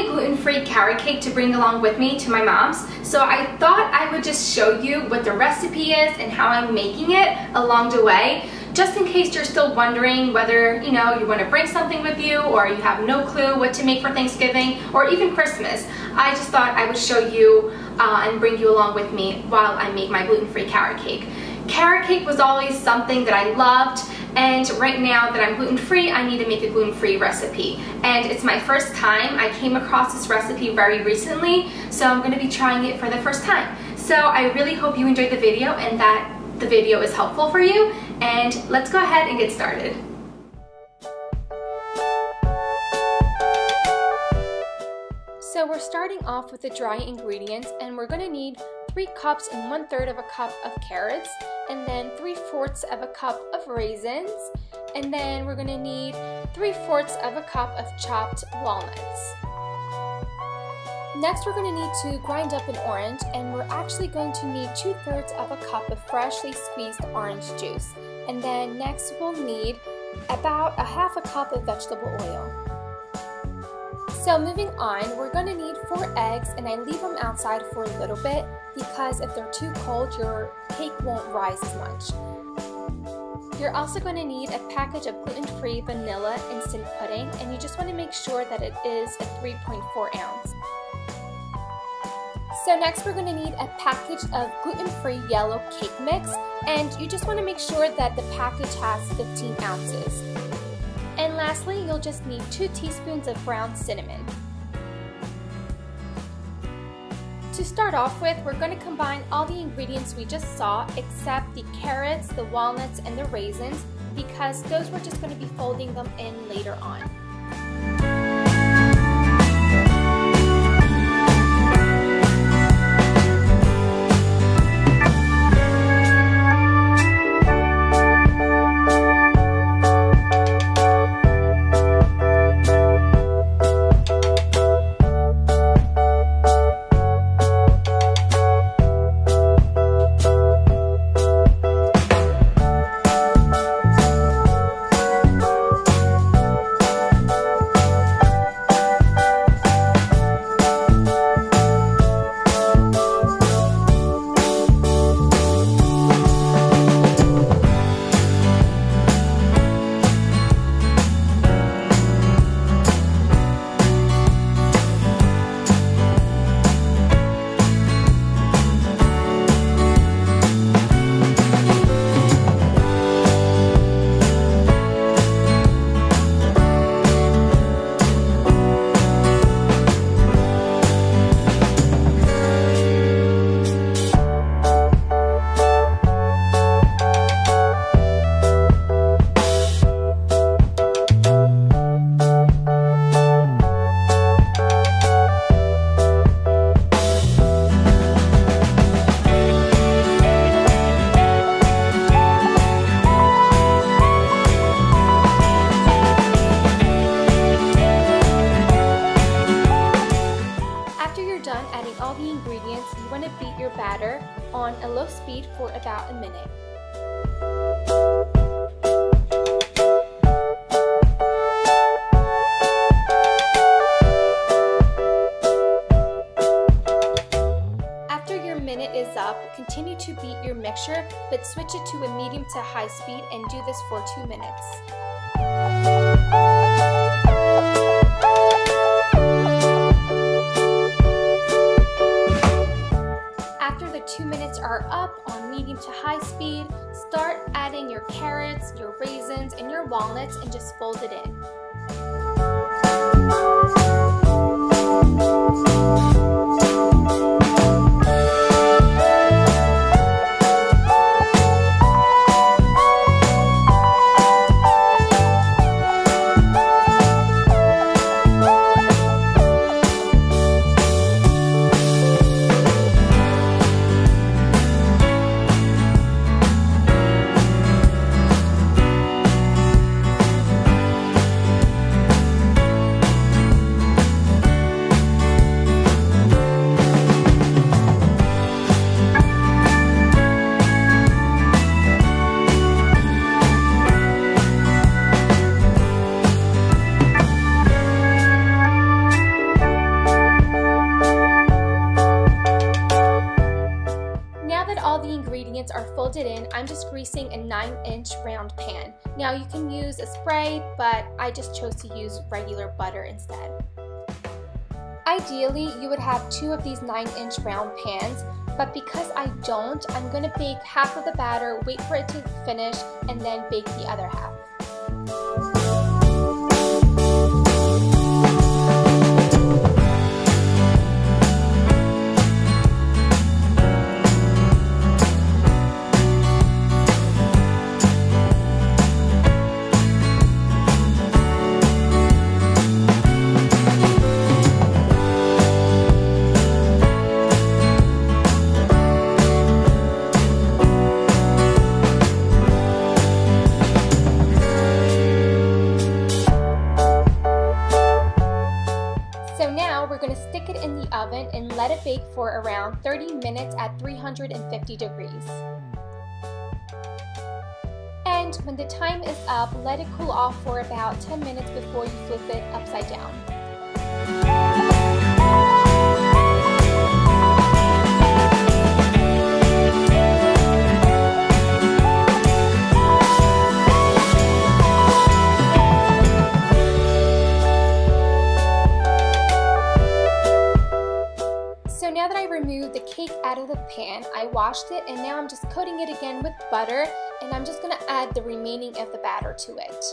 gluten-free carrot cake to bring along with me to my mom's, so I thought I would just show you what the recipe is and how I'm making it along the way, just in case you're still wondering whether, you want to bring something with you or you have no clue what to make for Thanksgiving or even Christmas. I just thought I would show you and bring you along with me while I make my gluten-free carrot cake. Carrot cake was always something that I loved, and right now that I'm gluten-free, I need to make a gluten-free recipe. And it's my first time. I came across this recipe very recently, so I'm going to be trying it for the first time. So I really hope you enjoyed the video and that the video is helpful for you, and let's go ahead and get started. So we're starting off with the dry ingredients, and we're going to need 3 cups and 1/3 of a cup of carrots, and then 3/4 of a cup of raisins, and then we're going to need 3/4 of a cup of chopped walnuts. Next, we're going to need to grind up an orange, and we're actually going to need 2/3 of a cup of freshly squeezed orange juice. And then next we'll need about 1/2 cup of vegetable oil. So moving on, we're going to need 4 eggs, and I leave them outside for a little bit because if they're too cold, your cake won't rise as much. You're also going to need a package of gluten-free vanilla instant pudding, and you just want to make sure that it is a 3.4 ounce. So next we're going to need a package of gluten-free yellow cake mix, and you just want to make sure that the package has 15 ounces. And lastly, you'll just need 2 teaspoons of ground cinnamon. To start off with, we're going to combine all the ingredients we just saw except the carrots, the walnuts, and the raisins, because those we're just going to be folding them in later on. You want to beat your batter on a low speed for about a minute. After your minute is up, continue to beat your mixture, but switch it to a medium to high speed and do this for 2 minutes. After the 2 minutes are up on medium to high speed, start adding your carrots, your raisins, and your walnuts and just fold it in. fold it in, I'm just greasing a 9-inch round pan. Now you can use a spray, but I just chose to use regular butter instead. Ideally, you would have 2 of these 9-inch round pans, but because I don't, I'm going to bake half of the batter, wait for it to finish, and then bake the other half. Stick it in the oven and let it bake for around 30 minutes at 350 degrees. And when the time is up, let it cool off for about 10 minutes before you flip it upside down. So now that I removed the cake out of the pan, I washed it and now I'm just coating it again with butter, and I'm just going to add the remaining of the batter to it.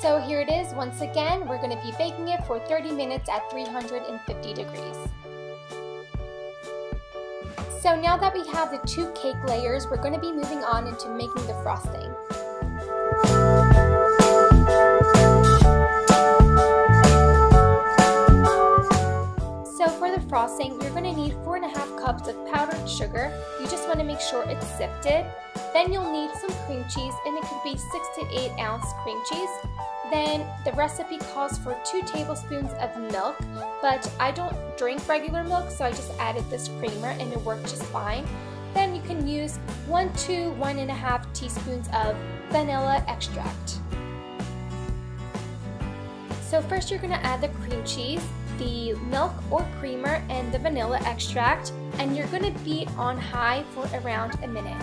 So here it is once again. We're going to be baking it for 30 minutes at 350 degrees. So now that we have the 2 cake layers, we're going to be moving on into making the frosting. So for the frosting, you're going to need 4.5 cups of powdered sugar. You just want to make sure it's sifted. Then you'll need some cream cheese, and it could be 6 to 8 ounce cream cheese. Then the recipe calls for 2 tablespoons of milk, but I don't drink regular milk, so I just added this creamer and it worked just fine. Then you can use 1 to 1.5 teaspoons of vanilla extract. So first you're going to add the cream cheese, the milk or creamer, and the vanilla extract, and you're going to beat on high for around a minute.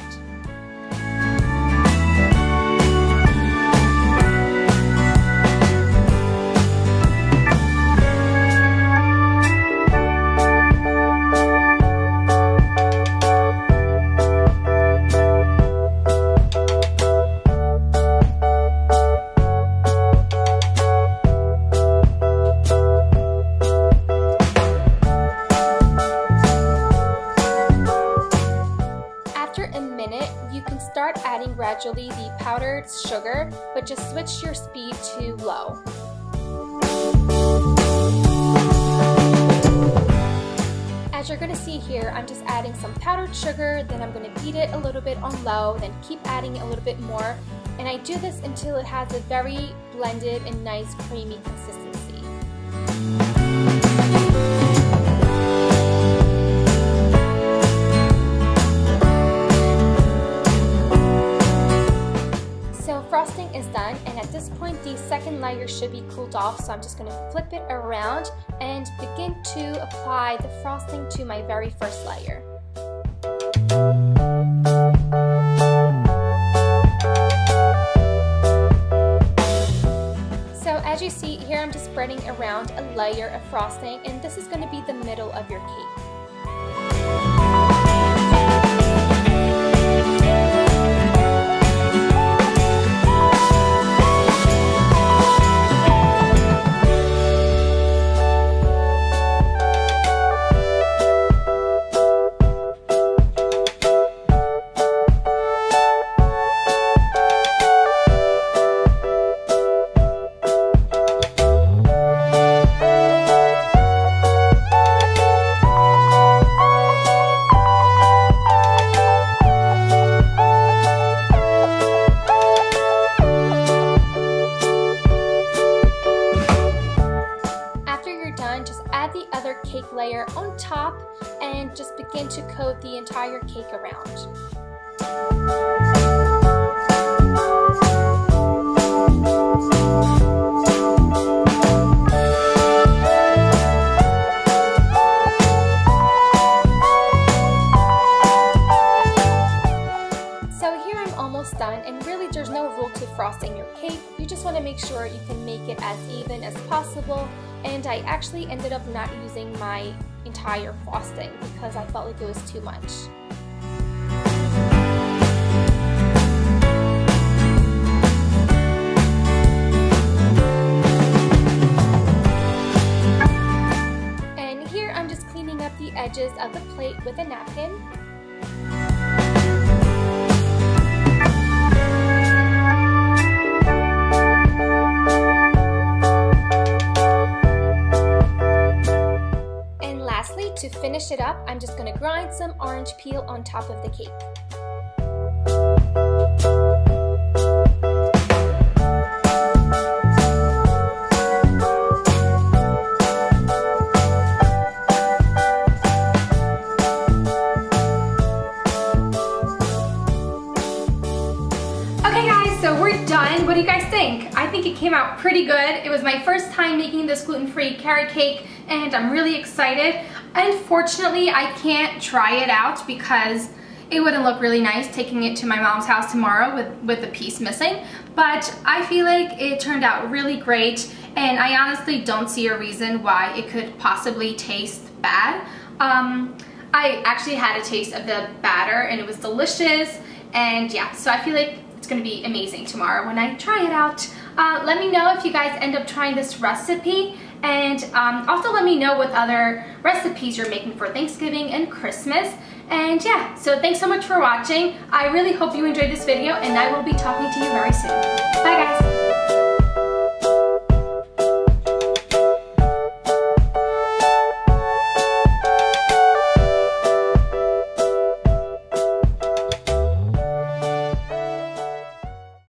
Start adding gradually the powdered sugar, but just switch your speed to low. As you're going to see here, I'm just adding some powdered sugar, then I'm going to beat it a little bit on low, then keep adding a little bit more, and I do this until it has a very blended and nice creamy consistency. Frosting is done, and at this point the second layer should be cooled off, so I'm just going to flip it around and begin to apply the frosting to my very first layer. So as you see here, I'm just spreading around a layer of frosting, and this is going to be the middle of your cake. Cake layer on top and just begin to coat the entire cake around. done, and really there's no rule to frosting your cake. You just want to make sure you can make it as even as possible, and I actually ended up not using my entire frosting because I felt like it was too much. And here I'm just cleaning up the edges of the plate with a napkin. To finish it up, I'm just going to grind some orange peel on top of the cake. Okay guys, so we're done. What do you guys think? I think it came out pretty good. It was my first time making this gluten-free carrot cake, and I'm really excited. Unfortunately, I can't try it out because it wouldn't look really nice taking it to my mom's house tomorrow with the piece missing. But I feel like it turned out really great, and I honestly don't see a reason why it could possibly taste bad. I actually had a taste of the batter and it was delicious, and yeah, so I feel like it's gonna be amazing tomorrow when I try it out. Let me know if you guys end up trying this recipe, and also let me know what other recipes you're making for Thanksgiving and Christmas. And yeah, so thanks so much for watching. I really hope you enjoyed this video, and I will be talking to you very soon. Bye guys!